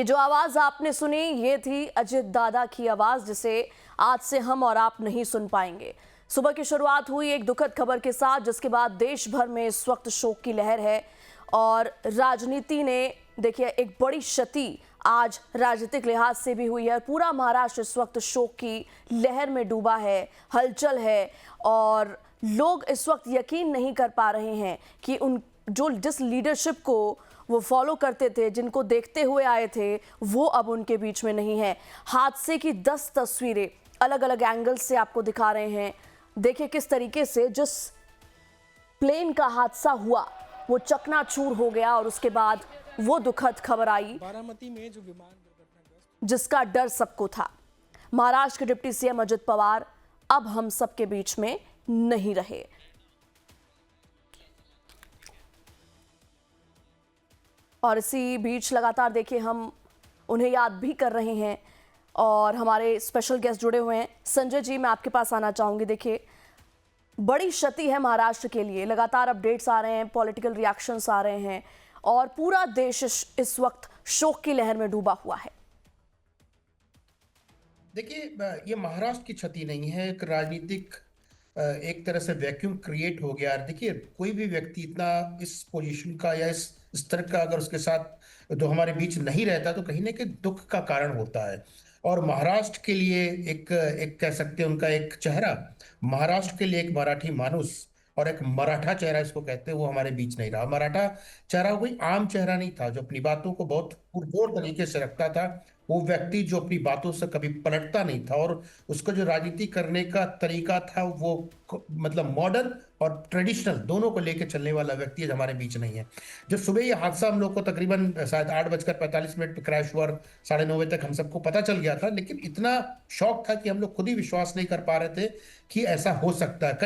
ये जो आवाज आपने सुनी ये थी अजित दादा की आवाज, जिसे आज से हम और आप नहीं सुन पाएंगे। सुबह की शुरुआत हुई एक दुखद खबर के साथ, जिसके बाद देश भर में इस वक्त शोक की लहर है और राजनीति ने देखिए एक बड़ी क्षति आज राजनीतिक लिहाज से भी हुई है। पूरा महाराष्ट्र इस वक्त शोक की लहर में डूबा है, हलचल है और लोग इस वक्त यकीन नहीं कर पा रहे हैं कि उन जिस लीडरशिप को वो फॉलो करते थे, जिनको देखते हुए आए थे, वो अब उनके बीच में नहीं है। हादसे की 10 तस्वीरें अलग अलग एंगल से आपको दिखा रहे हैं। देखिए किस तरीके से जिस प्लेन का हादसा हुआ वो चकनाचूर हो गया और उसके बाद वो दुखद खबर आई बारामती में जो विमान दुर्घटनाग्रस्त जिसका डर सबको था। महाराष्ट्र के डिप्टी सीएम अजित पवार अब हम सबके बीच में नहीं रहे। और इसी बीच लगातार देखिए हम उन्हें याद भी कर रहे हैं और हमारे स्पेशल गेस्ट जुड़े हुए हैं। संजय जी, मैं आपके पास आना चाहूंगी। देखिए बड़ी क्षति है महाराष्ट्र के लिए, लगातार अपडेट्स आ रहे हैं, पॉलिटिकल रिएक्शंस आ रहे हैं और पूरा देश इस वक्त शोक की लहर में डूबा हुआ है। देखिए, ये महाराष्ट्र की क्षति नहीं है, एक राजनीतिक एक तरह से वैक्यूम क्रिएट हो गया। देखिए, कोई भी व्यक्ति इतना इस पोजीशन का या इस स्तर का अगर उसके साथ तो हमारे बीच नहीं रहता तो कहीं ना कहीं दुख का कारण होता है। और महाराष्ट्र के लिए एक एक कह सकते हैं उनका एक चेहरा, महाराष्ट्र के लिए एक मराठी मानुस और एक मराठा चेहरा इसको कहते हैं, वो हमारे बीच नहीं रहा। मराठा चेहरा कोई आम चेहरा नहीं था जो अपनी बातों को बहुत पुरजोर तरीके से रखता था। वो व्यक्ति जो अपनी बातों से कभी पलटता नहीं था और उसका जो राजनीति करने का तरीका था वो मतलब मॉडर्न और ट्रेडिशनल दोनों को लेकर चलने वाला व्यक्ति आज हमारे बीच नहीं है। जब सुबह ये हादसा हम लोग को तकरीबन शायद 8:45 पे क्रैश हुआ, 9:30 बजे तक हम सबको पता चल गया था, लेकिन इतना शौक था कि हम लोग खुद ही विश्वास नहीं कर पा रहे थे कि ऐसा हो सकता है।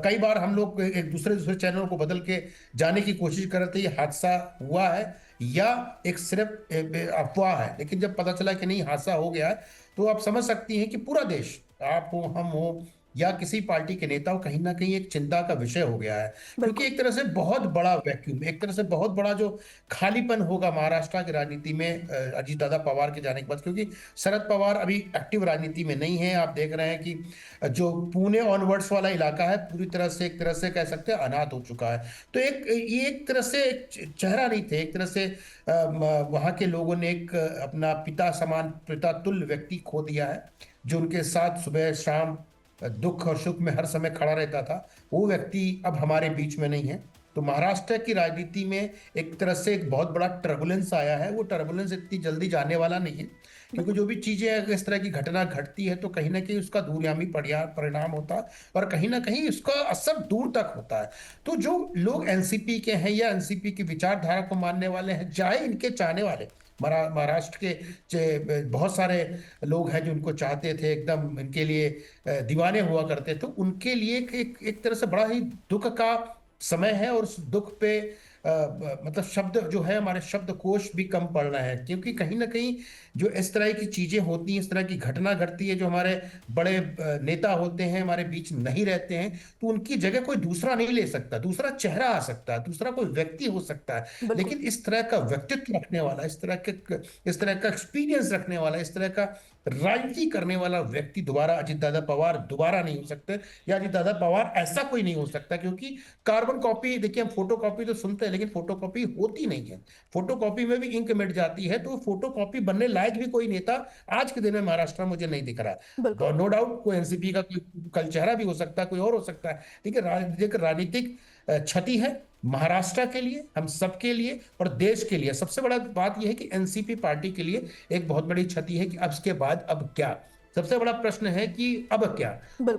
कई बार हम लोग एक दूसरे चैनल को बदल के जाने की कोशिश कर रहे थे ये हादसा हुआ है या एक सिर्फ अफवाह है, लेकिन जब पता चला कि नहीं हादसा हो गया है तो आप समझ सकती हैं कि पूरा देश, आप हो हम हो या किसी पार्टी के नेता हो, कहीं ना कहीं एक चिंता का विषय हो गया है। क्योंकि एक तरह से बहुत बड़ा वैक्यूम, एक तरह से बहुत बड़ा जो खालीपन होगा महाराष्ट्र की राजनीति में अजीत दादा पवार के जाने के बाद, क्योंकि शरद पवार अभी एक्टिव राजनीति में नहीं है। आप देख रहे हैं कि जो पुणे ऑनवर्ड्स वाला इलाका है पूरी तरह से एक तरह से कह सकते हैं अनाथ हो चुका है। तो ये एक तरह से एक चेहरा नहीं थे, एक तरह से वहां के लोगों ने एक अपना पिता समान, पिता तुल्य व्यक्ति खो दिया है, जो उनके साथ सुबह शाम दुख और सुख में हर समय खड़ा रहता था। वो व्यक्ति अब हमारे बीच में नहीं है। तो महाराष्ट्र की राजनीति में एक तरह से एक बहुत बड़ा टर्बुलेंस आया है। वो टर्बुलेंस इतनी जल्दी जाने वाला नहीं है, क्योंकि जो भी चीजें अगर इस तरह की घटना घटती है तो कहीं ना कहीं उसका दूरगामी परिणाम होता है और कहीं ना कहीं उसका असर दूर तक होता है। तो जो लोग एनसीपी के हैं या एनसीपी की विचारधारा को मानने वाले हैं, चाहे इनके चाहने वाले महाराष्ट्र के बहुत सारे लोग हैं जो उनको चाहते थे, एकदम इनके लिए दीवाने हुआ करते थे, उनके लिए एक तरह से बड़ा ही दुख का समय है। और उस दुख पे मतलब शब्द जो है, हमारे शब्दकोश भी कम पड़ रहे हैं, क्योंकि कहीं ना कहीं जो इस तरह की चीजें होती हैं, इस तरह की घटना घटती है, जो हमारे बड़े नेता होते हैं हमारे बीच नहीं रहते हैं, तो उनकी जगह कोई दूसरा नहीं ले सकता, दूसरा चेहरा आ सकता है, दूसरा कोई व्यक्ति हो सकता है। लेकिन इस तरह का व्यक्तित्व रखने वाला, इस तरह का एक्सपीरियंस रखने वाला, इस तरह का राजनीति करने वाला व्यक्ति दोबारा अजित दादा पवार दोबारा नहीं हो सकते, या अजित दादा पवार ऐसा कोई नहीं हो सकता। क्योंकि कार्बन कॉपी, देखिए हम फोटो कॉपी तो सुनते हैं, लेकिन फोटो कॉपी होती नहीं है। फोटो कॉपी में भी इंक मिट जाती है, तो फोटो कॉपी बनने लायक भी कोई नेता आज के दिन में महाराष्ट्र में मुझे नहीं दिख रहा। नो डाउट कोई एनसीपी का कोई कल चेहरा भी हो सकता है, कोई और हो सकता है, लेकिन राजनीतिक क्षति है महाराष्ट्र के लिए, हम सबके लिए और देश के लिए। सबसे बड़ा बात यह है कि एनसीपी पार्टी के लिए एक बहुत बड़ी क्षति है कि अब इसके बाद अब क्या। सबसे बड़ा प्रश्न है कि अब क्या,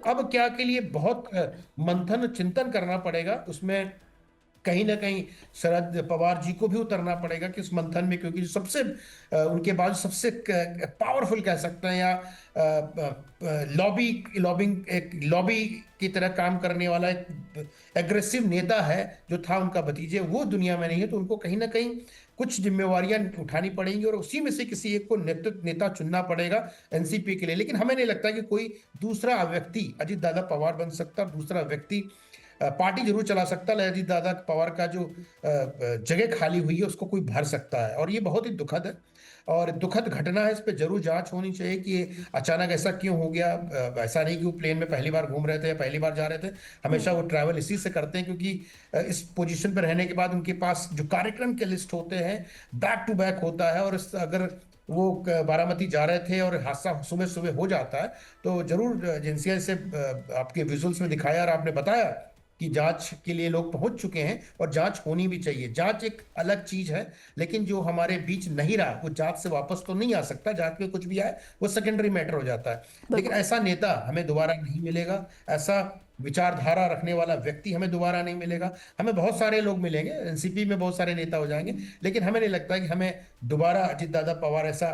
अब क्या के लिए बहुत मंथन चिंतन करना पड़ेगा। उसमें कहीं ना कहीं शरद पवार जी को भी उतरना पड़ेगा कि उस मंथन में, क्योंकि सबसे उनके बाद सबसे पावरफुल कह सकते हैं या लॉबी की तरह काम करने वाला एक एग्रेसिव नेता है जो था उनका भतीजे, वो दुनिया में नहीं है। तो उनको कहीं ना कहीं कुछ जिम्मेवारियां उठानी पड़ेंगी और उसी में से किसी एक को नेता चुनना पड़ेगा एनसीपी के लिए। लेकिन हमें नहीं लगता कि कोई दूसरा व्यक्ति अजित दादा पवार बन सकता, दूसरा व्यक्ति पार्टी जरूर चला सकता है, अजीत दादा पवार का जो जगह खाली हुई है उसको कोई भर सकता है, और ये बहुत ही दुखद है। और दुखद घटना है, इस पे जरूर जांच होनी चाहिए कि ये अचानक ऐसा क्यों हो गया। ऐसा नहीं कि वो प्लेन में पहली बार घूम रहे थे या पहली बार जा रहे थे, हमेशा वो ट्रैवल इसी से करते हैं, क्योंकि इस पोजीशन पर रहने के बाद उनके पास जो कार्यक्रम के लिस्ट होते हैं बैक टू बैक होता है। और अगर वो बारामती जा रहे थे और हादसा सुबह सुबह हो जाता है, तो जरूर एजेंसियां से आपके विजुअल्स में दिखाया और आपने बताया कि जांच के लिए लोग पहुंच चुके हैं और जांच होनी भी चाहिए। जांच एक अलग चीज है, लेकिन जो हमारे बीच नहीं रहा वो जांच से वापस तो नहीं आ सकता। जांच में कुछ भी आए वो सेकेंडरी मैटर हो जाता है। लेकिन ऐसा नेता हमें दोबारा नहीं मिलेगा, ऐसा विचारधारा रखने वाला व्यक्ति हमें दोबारा नहीं मिलेगा। हमें बहुत सारे लोग मिलेंगे, एनसीपी में बहुत सारे नेता हो जाएंगे, लेकिन हमें नहीं लगता कि हमें दोबारा अजित दादा पवार ऐसा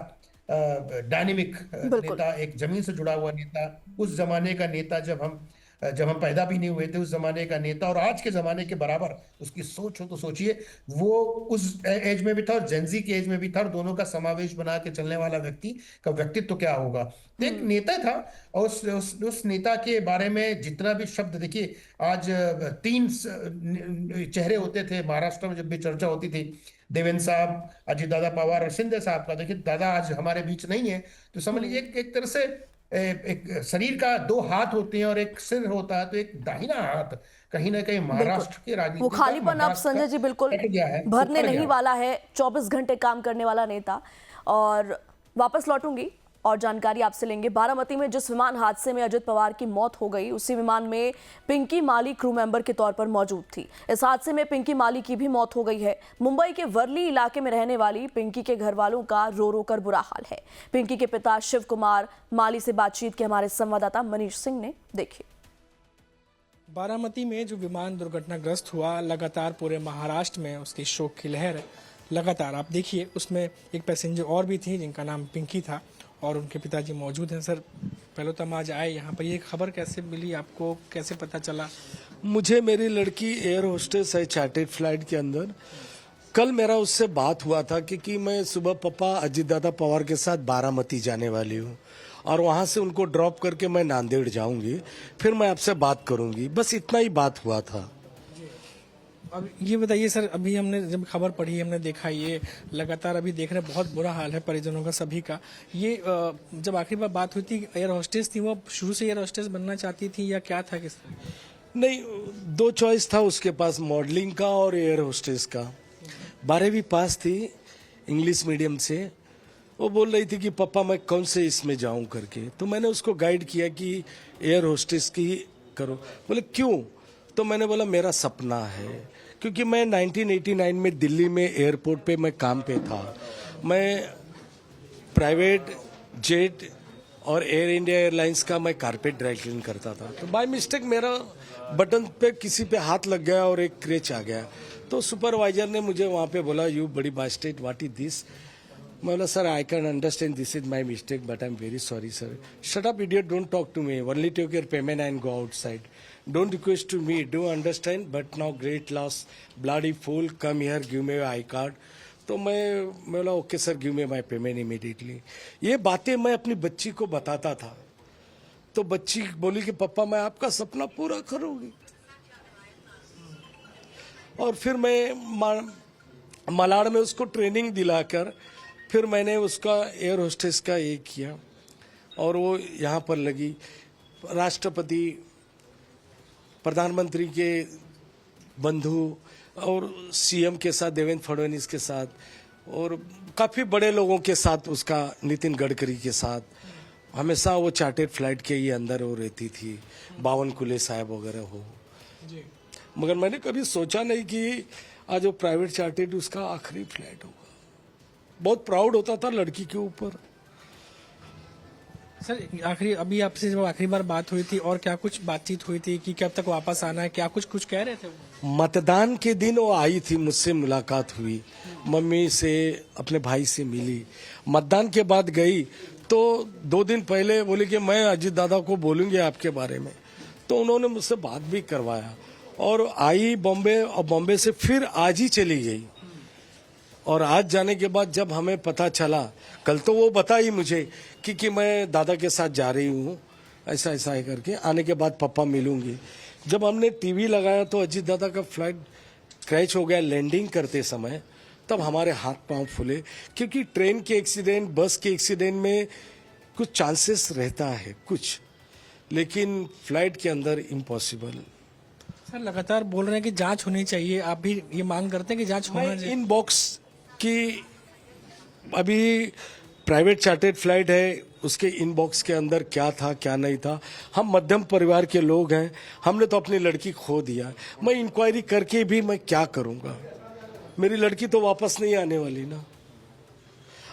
डायनेमिक बिल्कुल। नेता, एक जमीन से जुड़ा हुआ नेता, उस जमाने का नेता जब हम पैदा भी नहीं हुए थे, उस जमाने का नेता और आज के जमाने के बराबर उसकी सोच हो तो सोचिए, वो उस एज में भी था और जेंजी के एज में भी था, और दोनों का समावेश बना के चलने वाला व्यक्ति का व्यक्तित्व तो क्या होगा। तो एक नेता था, और उस नेता के बारे में जितना भी शब्द, देखिए आज तीन चेहरे होते थे महाराष्ट्र में जब भी चर्चा होती थी, देवेंद्र साहब, अजित दादा पवार और शिंदे साहब का। देखिए दादा आज हमारे बीच नहीं है, तो समझ लीजिए एक तरह से एक शरीर का दो हाथ होते हैं और एक सिर होता है, तो एक दाहिना हाथ कहीं ना कहीं महाराष्ट्र के वो राजनीति का, खालीपन अब महाराष्ट्र संजय का जी बिल्कुल कट गया है, भरने उखड़ नहीं गया। वाला है। 24 घंटे काम करने वाला नेता। और वापस लौटूंगी और जानकारी आपसे लेंगे। बारामती में जिस विमान हादसे में अजित पवार की मौत हो गई, उसी विमान में पिंकी माली क्रू मेंबर के तौर पर मौजूद थी। इस हादसे में पिंकी माली की भी मौत हो गई है। मुंबई के वर्ली इलाके में रहने वाली पिंकी के घर वालों का रो रो कर बुरा हाल है। पिंकी के पिता शिव कुमार माली से बातचीत की हमारे संवाददाता मनीष सिंह ने देखी। बारामती में जो विमान दुर्घटनाग्रस्त हुआ, लगातार पूरे महाराष्ट्र में उसकी शोक की लहर लगातार। आप देखिए, उसमें एक पैसेंजर और भी थी जिनका नाम पिंकी था और उनके पिताजी मौजूद हैं। सर, पहले तो हम आज आए यहाँ पर, ये खबर कैसे मिली आपको, कैसे पता चला? मुझे मेरी लड़की एयर होस्टेस है चार्टर्ड फ्लाइट के अंदर। कल मेरा उससे बात हुआ था कि मैं सुबह पापा अजित दादा पवार के साथ बारामती जाने वाली हूँ और वहाँ से उनको ड्रॉप करके मैं नांदेड़ जाऊंगी, फिर मैं आपसे बात करूंगी। बस इतना ही बात हुआ था। अब ये बताइए सर, अभी हमने जब खबर पढ़ी, हमने देखा ये लगातार अभी देख रहे हैं, बहुत बुरा हाल है परिजनों का, सभी का। ये जब आखिरी बार बात हुई थी, एयर होस्टेस थी वो, शुरू से एयर होस्टेस बनना चाहती थी या क्या था, किस तरह? नहीं, दो चॉइस था उसके पास, मॉडलिंग का और एयर होस्टेस का। 12वीं पास थी इंग्लिश मीडियम से। वो बोल रही थी कि पापा मैं कौन से इसमें जाऊं करके, तो मैंने उसको गाइड किया कि एयर होस्टेस की करो। बोले क्यों? तो मैंने बोला मेरा सपना है, क्योंकि मैं 1989 में दिल्ली में एयरपोर्ट पे मैं काम पे था। मैं प्राइवेट जेट और एयर इंडिया एयरलाइंस का मैं कारपेट ड्राई क्लीन करता था। तो बाय मिस्टेक मेरा बटन पे किसी पे हाथ लग गया और एक क्रैच आ गया। तो सुपरवाइजर ने मुझे वहाँ पे बोला, यू बड़ी बास्टेड, व्हाट इज दिस? मैं बोला sir I can understand this is my mistake but I am very sorry sir. Shut up idiot, don't talk to me, only take your payment and go outside, don't request to me, do understand, but now great loss, bloody fool, come here, give me I card. तो मैं बोला okay sir, give me my payment immediately. ये बातें मैं अपनी बच्ची को बताता था, तो बच्ची बोली कि पापा मैं आपका सपना पूरा करूंगी। और फिर मैं मलाड में उसको ट्रेनिंग दिलाकर फिर मैंने उसका एयर होस्टेस का ये किया और वो यहाँ पर लगी। राष्ट्रपति, प्रधानमंत्री के बंधु और सीएम के साथ, देवेंद्र फडणवीस के साथ, और काफ़ी बड़े लोगों के साथ, उसका नितिन गडकरी के साथ, हमेशा वो चार्टर्ड फ्लाइट के ही अंदर वो रहती थी, बावन कुले साहब वगैरह हो। मगर मैंने कभी सोचा नहीं कि आज वो प्राइवेट चार्टर्ड उसका आखिरी फ्लाइट होगा। बहुत प्राउड होता था लड़की के ऊपर। सर, आखिरी अभी आपसे जब आखिरी बार बात हुई थी, और क्या कुछ बातचीत हुई थी कि कब तक वापस आना है, क्या कुछ कह रहे थे वो? मतदान के दिन वो आई थी, मुझसे मुलाकात हुई, मम्मी से, अपने भाई से मिली। मतदान के बाद गई तो 2 दिन पहले बोली कि मैं अजित दादा को बोलूंगी आपके बारे में, तो उन्होंने मुझसे बात भी करवाया और आई बॉम्बे, और बॉम्बे से फिर आज ही चली गई। और आज जाने के बाद जब हमें पता चला, कल तो वो बताई मुझे कि मैं दादा के साथ जा रही हूँ, ऐसा ऐसा है करके, आने के बाद पापा मिलूंगी। जब हमने टीवी लगाया तो अजित दादा का फ्लाइट क्रैश हो गया लैंडिंग करते समय, तब हमारे हाथ पांव फूले, क्योंकि ट्रेन के एक्सीडेंट, बस के एक्सीडेंट में कुछ चांसेस रहता है कुछ, लेकिन फ्लाइट के अंदर इम्पॉसिबल। सर लगातार बोल रहे हैं कि जांच होनी चाहिए, आप भी ये मांग करते हैं कि जांच होना चाहिए? इन बॉक्स की अभी प्राइवेट चार्टर्ड फ्लाइट है, उसके इनबॉक्स के अंदर क्या था क्या नहीं था। हम मध्यम परिवार के लोग हैं, हमने तो अपनी लड़की खो दिया। मैं इंक्वायरी करके भी मैं क्या करूंगा, मेरी लड़की तो वापस नहीं आने वाली ना।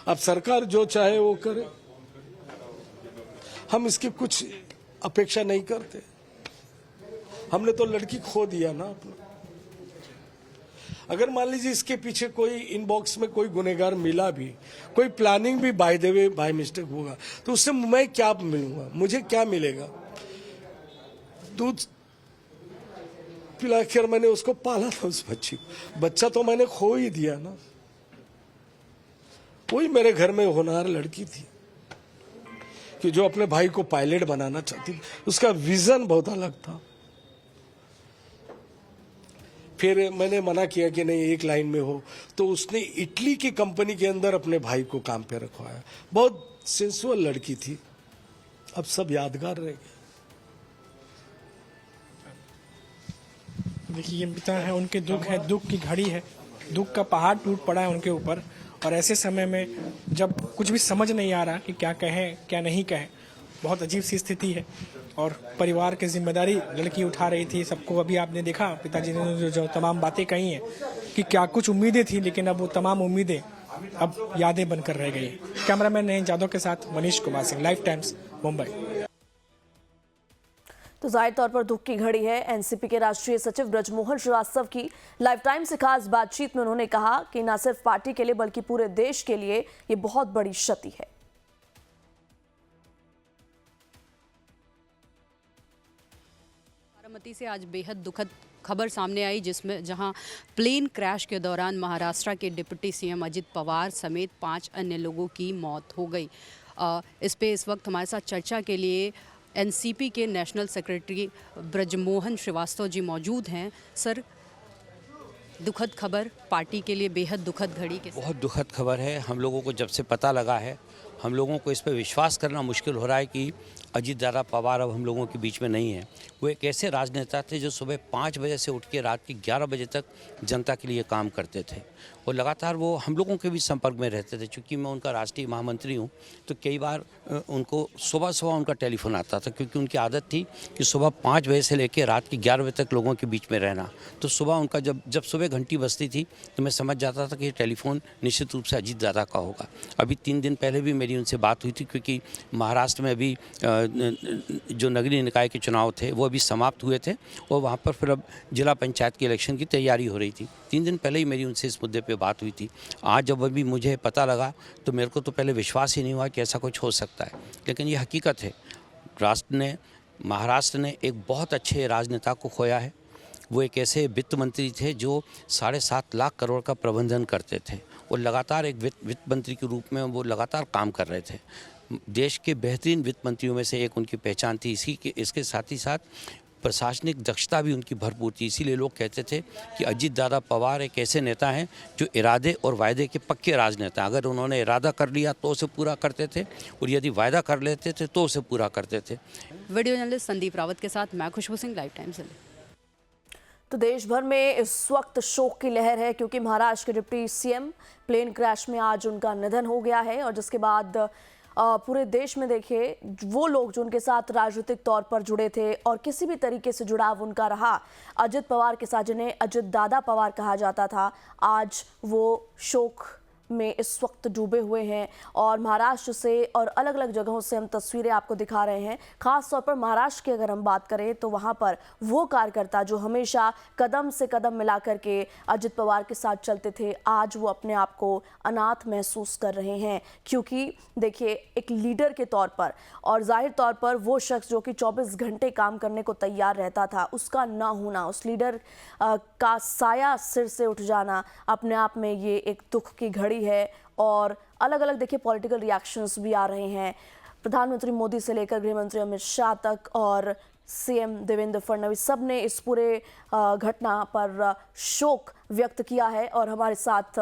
अब सरकार जो चाहे वो करे, हम इसकी कुछ अपेक्षा नहीं करते। हमने तो लड़की खो दिया ना अपना। अगर मान लीजिए इसके पीछे कोई इनबॉक्स में कोई गुनहगार मिला भी, कोई प्लानिंग भी by the way by mistake होगा, तो उससे मैं क्या मिलूंगा, मुझे क्या मिलेगा? दूध पिलाकर मैंने उसको पाला था, उस बच्ची को। बच्चा तो मैंने खो ही दिया ना। वही मेरे घर में होनहार लड़की थी कि जो अपने भाई को पायलट बनाना चाहती थी, उसका विजन बहुत अलग था। फिर मैंने मना किया कि नहीं, एक लाइन में हो, तो उसने इटली की कंपनी के अंदर अपने भाई को काम पे रखवाया। बहुत सेंसुअल लड़की थी, अब सब यादगार रह गए। देखिए ये पिता है, उनके दुख है, दुख की घड़ी है, दुख का पहाड़ टूट पड़ा है उनके ऊपर। और ऐसे समय में जब कुछ भी समझ नहीं आ रहा कि क्या कहें क्या नहीं कहें, बहुत अजीब सी स्थिति है। और परिवार की जिम्मेदारी लड़की उठा रही थी। सबको अभी आपने देखा पिताजी ने जो तमाम बातें कही हैं कि क्या कुछ उम्मीदें थी, लेकिन अब वो तमाम उम्मीदें अब यादें बनकर रह गई। कैमरामैन नयन जादव के साथ मनीष कुमार सिंह, लाइव टाइम्स, मुंबई। तो जाहिर तौर पर दुख की घड़ी है। एनसीपी के राष्ट्रीय सचिव ब्रजमोहन श्रीवास्तव की लाइव टाइम से खास बातचीत में उन्होंने कहा कि न सिर्फ पार्टी के लिए बल्कि पूरे देश के लिए ये बहुत बड़ी क्षति है। बारामती से आज बेहद दुखद खबर सामने आई, जिसमें जहां प्लेन क्रैश के दौरान महाराष्ट्र के डिप्टी सीएम अजित पवार समेत 5 अन्य लोगों की मौत हो गई। इस पे इस वक्त हमारे साथ चर्चा के लिए एनसीपी के नेशनल सेक्रेटरी ब्रजमोहन श्रीवास्तव जी मौजूद हैं। सर, दुखद खबर, पार्टी के लिए बेहद दुखद घड़ी के बहुत दुखद खबर है। हम लोगों को जब से पता लगा है, हम लोगों को इस पर विश्वास करना मुश्किल हो रहा है कि अजित दादा पवार अब हम लोगों के बीच में नहीं है। वो एक ऐसे राजनेता थे जो सुबह 5 बजे से उठ के रात के 11 बजे तक जनता के लिए काम करते थे और लगातार वो हम लोगों के भी संपर्क में रहते थे। चूँकि मैं उनका राष्ट्रीय महामंत्री हूँ, तो कई बार उनको सुबह उनका टेलीफोन आता था, क्योंकि उनकी आदत थी कि सुबह 5 बजे से लेकर रात के 11 बजे तक लोगों के बीच में रहना। तो सुबह उनका जब सुबह घंटी बजती थी तो मैं समझ जाता था कि टेलीफोन निश्चित रूप से अजित दादा का होगा। अभी 3 दिन पहले भी मेरी उनसे बात हुई थी, क्योंकि महाराष्ट्र में अभी जो नगरीय निकाय के चुनाव थे वो अभी समाप्त हुए थे और वहाँ पर फिर अब जिला पंचायत के इलेक्शन की तैयारी हो रही थी। 3 दिन पहले ही मेरी उनसे इस मुद्दे पे बात हुई थी। आज जब अभी मुझे पता लगा तो मेरे को तो पहले विश्वास ही नहीं हुआ कि ऐसा कुछ हो सकता है, लेकिन ये हकीकत है। महाराष्ट्र ने एक बहुत अच्छे राजनेता को खोया है। वो एक ऐसे वित्त मंत्री थे जो 7.5 लाख करोड़ का प्रबंधन करते थे और लगातार एक वित्त मंत्री के रूप में वो लगातार काम कर रहे थे। देश के बेहतरीन वित्त मंत्रियों में से एक उनकी पहचान थी। इसके साथ ही साथ प्रशासनिक दक्षता भी उनकी भरपूर थी। इसीलिए लोग कहते थे कि अजित दादा पवार एक ऐसे नेता हैं जो इरादे और वायदे के पक्के राजनेता। अगर उन्होंने इरादा कर लिया तो उसे पूरा करते थे और यदि वायदा कर लेते थे तो उसे पूरा करते थे। वीडियो जर्नलिस्ट संदीप रावत के साथ मैं खुशबू सिंह, लाइव टाइम से। तो देश भर में इस वक्त शोक की लहर है, क्योंकि महाराष्ट्र के डिप्टी सीएम प्लेन क्रैश में आज उनका निधन हो गया है। और जिसके बाद पूरे देश में देखिए वो लोग जो उनके साथ राजनीतिक तौर पर जुड़े थे और किसी भी तरीके से जुड़ाव उनका रहा, अजित पवार के साथ, जिन्हें अजित दादा पवार कहा जाता था, आज वो शोक में इस वक्त डूबे हुए हैं। और महाराष्ट्र से और अलग अलग जगहों से हम तस्वीरें आपको दिखा रहे हैं। खास तौर पर महाराष्ट्र की अगर हम बात करें तो वहां पर वो कार्यकर्ता जो हमेशा कदम से कदम मिला करके अजित पवार के साथ चलते थे, आज वो अपने आप को अनाथ महसूस कर रहे हैं। क्योंकि देखिए एक लीडर के तौर पर और जाहिर तौर पर वो शख्स जो कि 24 घंटे काम करने को तैयार रहता था, उसका ना होना, उस लीडर का साया सिर से उठ जाना, अपने आप में ये एक दुख की घड़ी है। और अलग अलग देखिए पॉलिटिकल रिएक्शंस भी आ रहे हैं, प्रधानमंत्री मोदी से लेकर गृह मंत्री अमित शाह तक और सीएम देवेंद्र फडणवीस, सब ने इस पूरे घटना पर शोक व्यक्त किया है। और हमारे साथ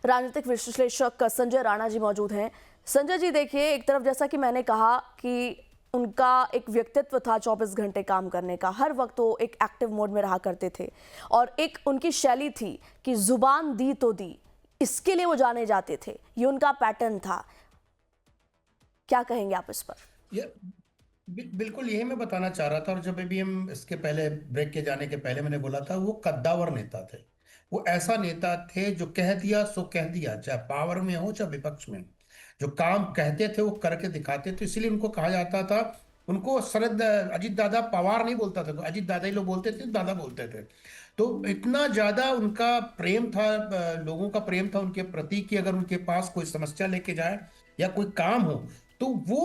राजनीतिक विश्लेषक संजय राणा जी मौजूद हैं। संजय जी, देखिए, एक तरफ जैसा कि मैंने कहा कि उनका एक व्यक्तित्व था 24 घंटे काम करने का, हर वक्त वो एक एक्टिव मोड में रहा करते थे, और एक उनकी शैली थी कि जुबान दी तो दी, इसके लिए वो जाने जाते थे, ये उनका पैटर्न था। क्या कहेंगे आप इस पर? ये बिल्कुल यही मैं बताना चाह रहा था, और जब भी हम इसके पहले ब्रेक के जाने के पहले मैंने बोला था, वो कद्दावर नेता थे। वो ऐसा नेता थे जो कह दिया सो कह दिया, चाहे पावर में हो चाहे विपक्ष में। जो काम कहते थे वो करके दिखाते थे, इसलिए उनको कहा जाता था, उनको शरद अजीत दादा पवार नहीं बोलता था, तो अजीत दादा ही लोग बोलते थे, दादा बोलते थे। तो इतना ज्यादा उनका प्रेम था, लोगों का प्रेम था उनके प्रति, कि अगर उनके पास कोई समस्या लेके जाए या कोई काम हो तो वो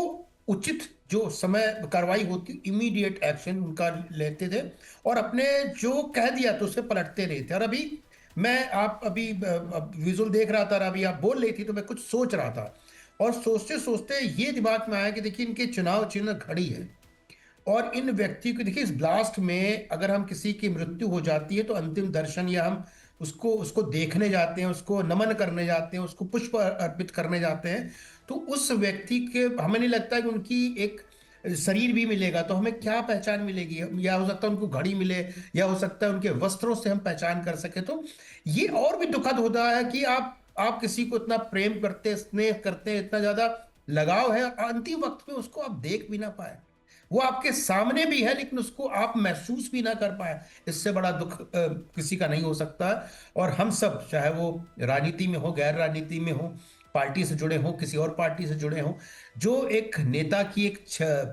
उचित जो समय कार्रवाई होती, इमीडिएट एक्शन उनका लेते थे, और अपने जो कह दिया तो उसे पलटते रहे थे। और अभी मैं, आप अभी विजुअल देख रहा था, और अभी आप बोल रही थी तो मैं कुछ सोच रहा था, और सोचते सोचते ये दिमाग में आया कि देखिए, इनके चुनाव चिन्ह घड़ी है, और इन व्यक्ति को देखिए, इस ब्लास्ट में अगर हम किसी की मृत्यु हो जाती है तो अंतिम दर्शन, या हम उसको उसको देखने जाते हैं, उसको नमन करने जाते हैं, उसको पुष्प अर्पित करने जाते हैं, तो उस व्यक्ति के हमें नहीं लगता कि उनकी एक शरीर भी मिलेगा तो हमें क्या पहचान मिलेगी, या हो सकता है उनको घड़ी मिले, या हो सकता है उनके वस्त्रों से हम पहचान कर सके। तो ये और भी दुखद होता है कि आप किसी को इतना प्रेम करते, स्नेह करते, इतना ज्यादा लगाव है, अंतिम वक्त में उसको आप देख भी ना पाए। वो आपके सामने भी है लेकिन उसको आप महसूस भी ना कर पाए। इससे बड़ा दुख किसी का नहीं हो सकता। और हम सब, चाहे वो राजनीति में हो, गैर राजनीति में हो, पार्टी से जुड़े हो, किसी और पार्टी से जुड़े हो, जो एक नेता की एक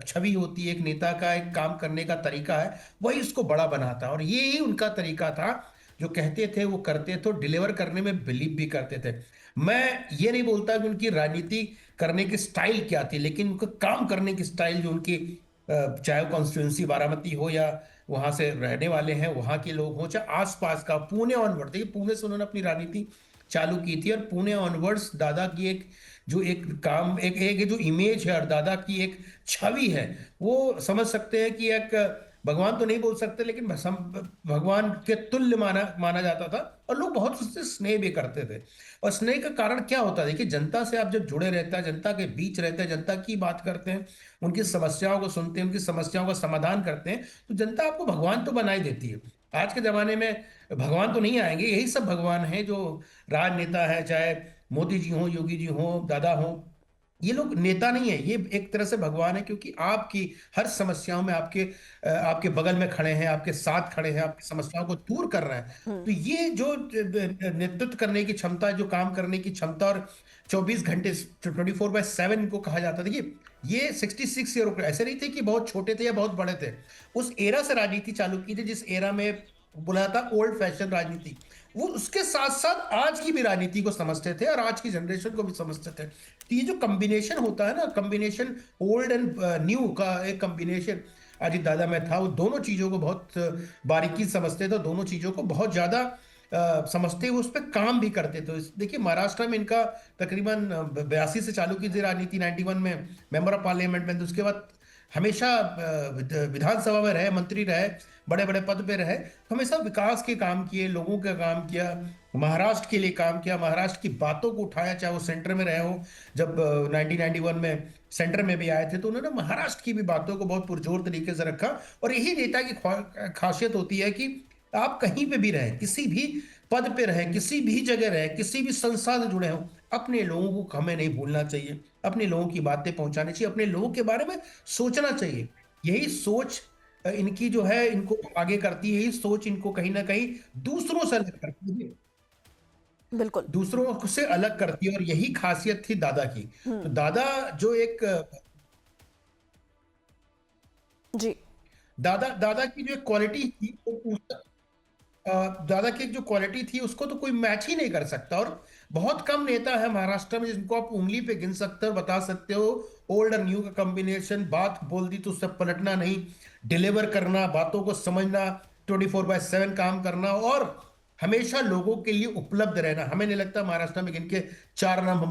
छवि होती है, एक नेता का एक काम करने का तरीका है, वही उसको बड़ा बनाता है। और ये ही उनका तरीका था, जो कहते थे वो करते थे, डिलीवर करने में बिलीव भी करते थे। मैं ये नहीं बोलता कि उनकी राजनीति करने की स्टाइल क्या थी, लेकिन उनका काम करने की स्टाइल, जो उनकी चाहे कॉन्स्टिट्यूंसी बारामती हो, या वहां से रहने वाले हैं वहां के लोग हो, चाहे आसपास का, पुणे ऑनवर्ड, देखिए पुणे से उन्होंने अपनी राजनीति चालू की थी, और पुणे ऑनवर्ड्स दादा की एक जो एक काम, एक जो इमेज है और दादा की एक छवि है, वो समझ सकते हैं कि एक भगवान तो नहीं बोल सकते, लेकिन भगवान के तुल्य माना जाता था, और लोग बहुत उससे स्नेह भी करते थे। और स्नेह का कारण क्या होता है, देखिए, जनता से आप जब जुड़े रहते हैं, जनता के बीच रहते हैं, जनता की बात करते हैं, उनकी समस्याओं को सुनते हैं, उनकी समस्याओं का समाधान करते हैं, तो जनता आपको भगवान तो बनाई देती है। आज के जमाने में भगवान तो नहीं आएंगे, यही सब भगवान हैं जो राजनेता है, चाहे मोदी जी हो, योगी जी हो, दादा हो, ये लोग नेता नहीं है, ये एक तरह से भगवान है, क्योंकि आपकी हर समस्याओं में आपके बगल में खड़े हैं, आपके साथ खड़े हैं, आपकी समस्याओं को दूर कर रहे हैं। तो ये जो नेतृत्व करने की क्षमता, जो काम करने की क्षमता, और 24 घंटे 24/7 को कहा जाता, देखिए, ये 66 ईयर ऐसे नहीं थे कि बहुत छोटे थे या बहुत बड़े थे। उस एरा से राजनीति चालू की थी, जिस एरा में बोला था ओल्ड फैशन राजनीति, वो उसके साथ साथ आज की भी राजनीति को समझते थे, और आज की जनरेशन को भी समझते थे। तो ये जो कॉम्बिनेशन होता है ना, कॉम्बिनेशन ओल्ड एंड न्यू का एक कॉम्बिनेशन अजीत दादा में था। वो दोनों चीजों को बहुत बारीकी से समझते थे, दोनों चीजों को बहुत ज्यादा समझते हुए उस पर काम भी करते थे। देखिए, महाराष्ट्र में इनका तकरीबन 82 से चालू की थी राजनीति, 91 में मेंबर ऑफ पार्लियामेंट में, तो उसके बाद हमेशा विधानसभा में रहे, मंत्री रहे, बड़े बड़े पद पे रहे, हमेशा विकास के काम किए, लोगों का काम किया, महाराष्ट्र के लिए काम किया, महाराष्ट्र की बातों को उठाया, चाहे वो सेंटर में रहे हो, जब 1991 में सेंटर में भी आए थे तो उन्होंने महाराष्ट्र की भी बातों को बहुत पुरजोर तरीके से रखा। और यही नेता की खासियत होती है कि आप कहीं पे भी रहे, किसी भी पद पे रहे, किसी भी जगह रहे, किसी भी संस्था से जुड़े हो, अपने लोगों को हमें नहीं भूलना चाहिए, अपने लोगों की बातें पहुंचानी चाहिए, अपने लोगों के बारे में सोचना चाहिए। यही सोच इनकी जो है, इनको आगे करती है, यही सोच इनको कहीं ना कहीं दूसरों से अलग करती है, बिल्कुल। दूसरों से अलग करती है, और यही खासियत थी दादा की। तो दादा जो एक जी। दादा की जो क्वालिटी थी, दादा की जो क्वालिटी थी उसको तो कोई मैच ही नहीं कर सकता। और बहुत कम नेता है महाराष्ट्र में जिनको आप उंगली पे गिन सकते हो, बता सकते हो, ओल्ड और न्यू का कॉम्बिनेशन, बात बोल दी तो उससे पलटना नहीं, डिलीवर करना, बातों को समझना, 24/7 काम करना, और हमेशा लोगों के लिए उपलब्ध रहना। हमें नहीं लगता महाराष्ट्र में इनके 4 नाम हम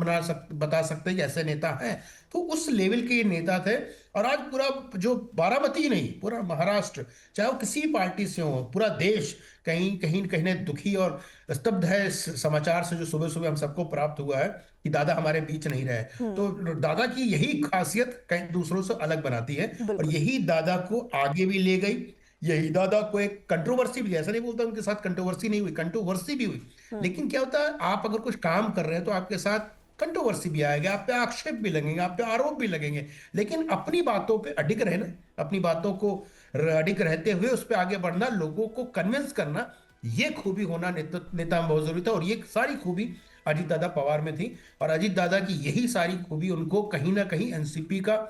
बता सकते हैं कि ऐसे नेता हैं। तो उस लेवल के ये नेता थे। और आज पूरा जो बारामती ही नहीं, पूरा महाराष्ट्र, चाहे वो किसी भी पार्टी से हो, पूरा देश कहीं कहीं कहीं न दुखी और स्तब्ध है इस समाचार से जो सुबह सुबह हम सबको प्राप्त हुआ है कि दादा हमारे बीच नहीं रहे। तो दादा की यही खासियत कहीं दूसरों से अलग बनाती है, और यही दादा को आगे भी ले गई। यही दादा को एक कंट्रोवर्सी भी, ऐसा नहीं बोलता उनके साथ कंट्रोवर्सी नहीं हुई, कंट्रोवर्सी भी हुई। लेकिन क्या होता है, आप अगर कुछ काम कर रहे हैं तो आपके साथ कंट्रोवर्सी भी आएगा, आप पे आक्षेप भी लगेंगे, आप पे आरोप भी लगेंगे, लेकिन अपनी बातों पे अडिग रहना, अपनी बातों को अडिग रहते हुए उस पर आगे बढ़ना, लोगों को कन्विंस करना, ये खूबी होना नेता में बहुत जरूरी था। और ये सारी खूबी अजीत दादा पवार में थी। और अजीत दादा की यही सारी खूबी उनको कहीं ना कहीं एनसीपी का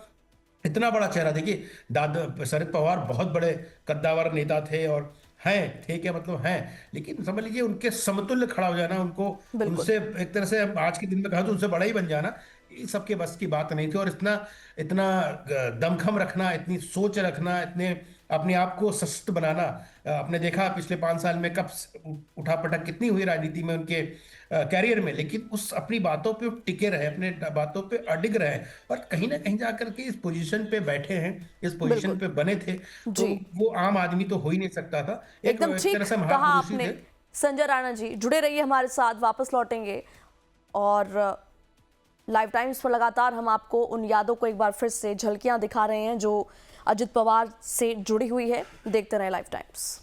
इतना बड़ा चेहरा, देखिए दादा शरद पवार बहुत बड़े कद्दावर नेता थे, और हैं, थे क्या मतलब हैं, लेकिन समझ लीजिए उनके समतुल्य खड़ा हो जाना, उनको उनसे एक तरह से आज के दिन में कहा तो उनसे बड़ा ही बन जाना, ये सबके बस की बात नहीं थी। और इतना इतना दमखम रखना, इतनी सोच रखना, इतने अपने आप को सशक्त बनाना, आपने देखा पिछले 5 साल में कब उठापटक कितनी हुई राजनीति में उनके कैरियर में, लेकिन उस अपनी बातों पे टिके रहे, अपने बातों पे अडिग रहे, और कहीं ना कहीं जाकर के इस पोजीशन पे बैठे हैं, इस पोजीशन पे बने थे। तो वो आम आदमी तो हो ही नहीं सकता था। एकदम ठीक कहा आपने संजय राणा जी। जुड़े रहिए हमारे साथ, वापस लौटेंगे और लाइव टाइम्स पर लगातार हम आपको उन यादों को एक बार फिर से झलकियां दिखा रहे हैं जो अजित पवार से जुड़ी हुई है। देखते रहें लाइव टाइम्स।